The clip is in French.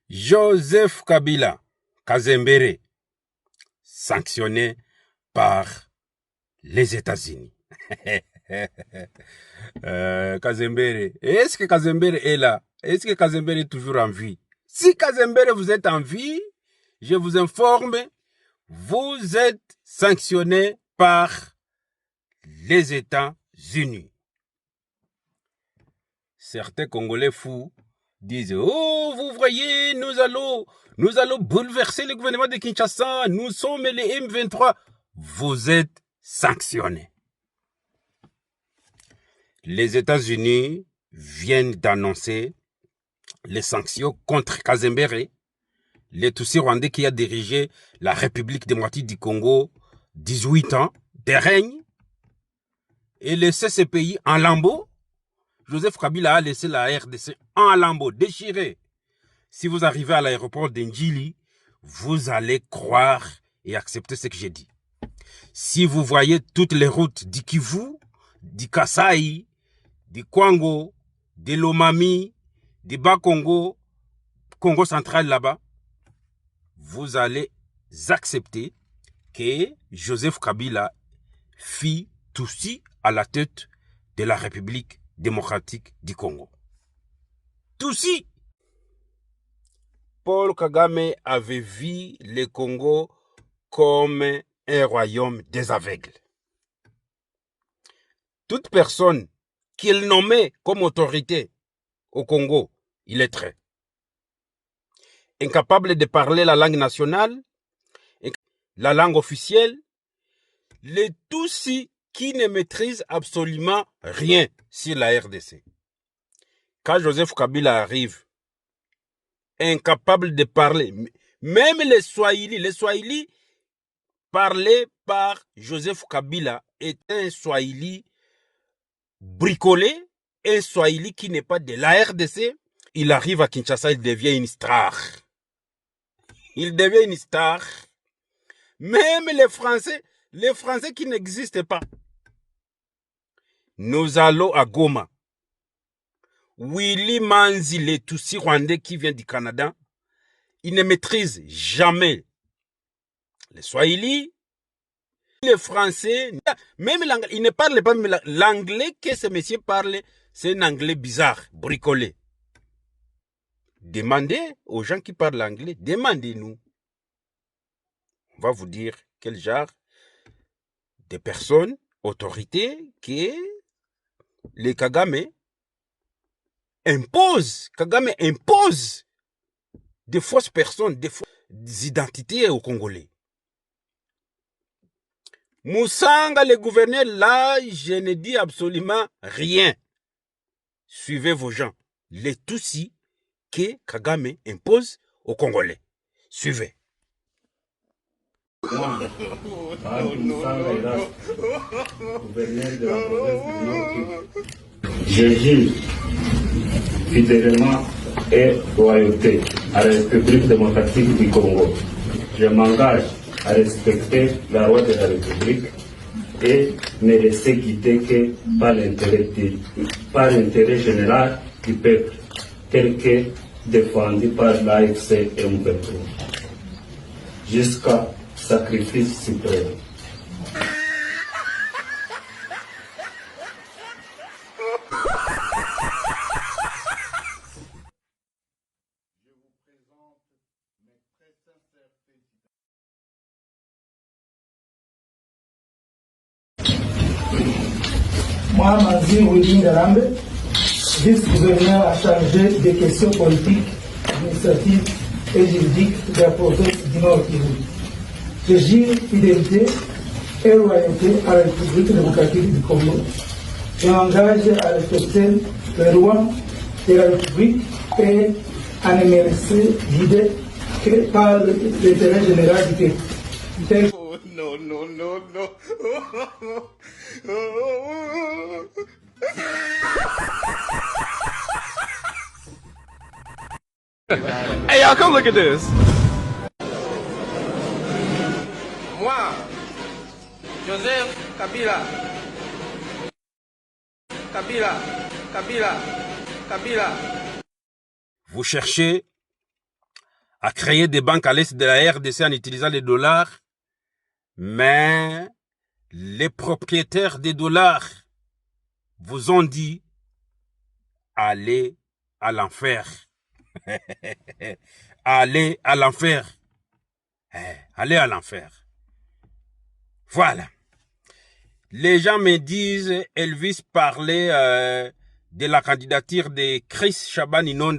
Joseph Kabila Kazembere, sanctionné par les États-Unis. Kazembere, est-ce que Kazembere est là? Est-ce que Kazembere est toujours en vie? Si Kazembere vous êtes en vie, je vous informe, vous êtes sanctionné par les États-Unis. Certains Congolais fous disent, oh, vous voyez, nous allons bouleverser le gouvernement de Kinshasa, nous sommes les M23. Vous êtes sanctionnés. Les États-Unis viennent d'annoncer les sanctions contre Kazembere, le Tutsi rwandais qui a dirigé la République démocratique du Congo 18 ans de règne et laissé ce pays en lambeaux. Joseph Kabila a laissé la RDC en lambeaux, déchirée. Si vous arrivez à l'aéroport d'Ndjili, vous allez croire et accepter ce que j'ai dit. Si vous voyez toutes les routes du Kivu, du Kasaï, du Kwango, de l'Omami, du Bas-Congo, Congo central là-bas, vous allez accepter que Joseph Kabila fit Tutsi à la tête de la République démocratique du Congo. Tutsi. Paul Kagame avait vu le Congo comme un royaume des aveugles. Toute personne qu'il nommait comme autorité au Congo, il est très incapable de parler la langue nationale, la langue officielle, les Tutsis qui ne maîtrisent absolument rien sur la RDC. Quand Joseph Kabila arrive, incapable de parler, même les Swahili parlés par Joseph Kabila est un Swahili bricolé, un Swahili qui n'est pas de la RDC. Il arrive à Kinshasa, il devient une star. Il devient une star. Même les Français qui n'existent pas. Nous allons à Goma. Willy Manzi, les Tutsi rwandais qui vient du Canada, il ne maîtrise jamais les Swahili, les Français, même l'anglais. Il ne parle pas l'anglais que ce monsieur parle, c'est un anglais bizarre, bricolé. Demandez aux gens qui parlent l'anglais, demandez-nous. On va vous dire quel genre de personnes, autorités, que les Kagame impose des fausses personnes, des fausses identités aux Congolais. Moussanga, le gouverneur, là, je ne dis absolument rien. Suivez vos gens. Les Tutsis que Kagame impose aux Congolais. Suivez. Moi, gouverneur de la province du Nord, je jure fidèlement et loyauté à la République démocratique du Congo. Je m'engage à respecter la loi de la République et ne laisser guider que par l'intérêt général du peuple, tel que défendu par l'AFC et M23, jusqu'à sacrifice suprême. Moi, Manzi Willy Ngarambe, vice-gouverneur chargé des questions politiques, administratives et juridiques de la province du Nord Kivu. Je jure fidélité et loyauté à la République démocratique du Congo. Je m'engage à respecter les lois de la République et à ne me laisser guider que par l'intérêt général du peuple. Oh, no, no, no, no. Hey, y'all, come look at this. Moi, Joseph Kabila. Vous cherchez à créer des banques à l'est de la RDC en utilisant les dollars, mais les propriétaires des dollars vous ont dit allez à l'enfer. Allez à l'enfer. Allez à l'enfer. Voilà. Les gens me disent, Elvis parlait de la candidature de Chris Shaban Inonda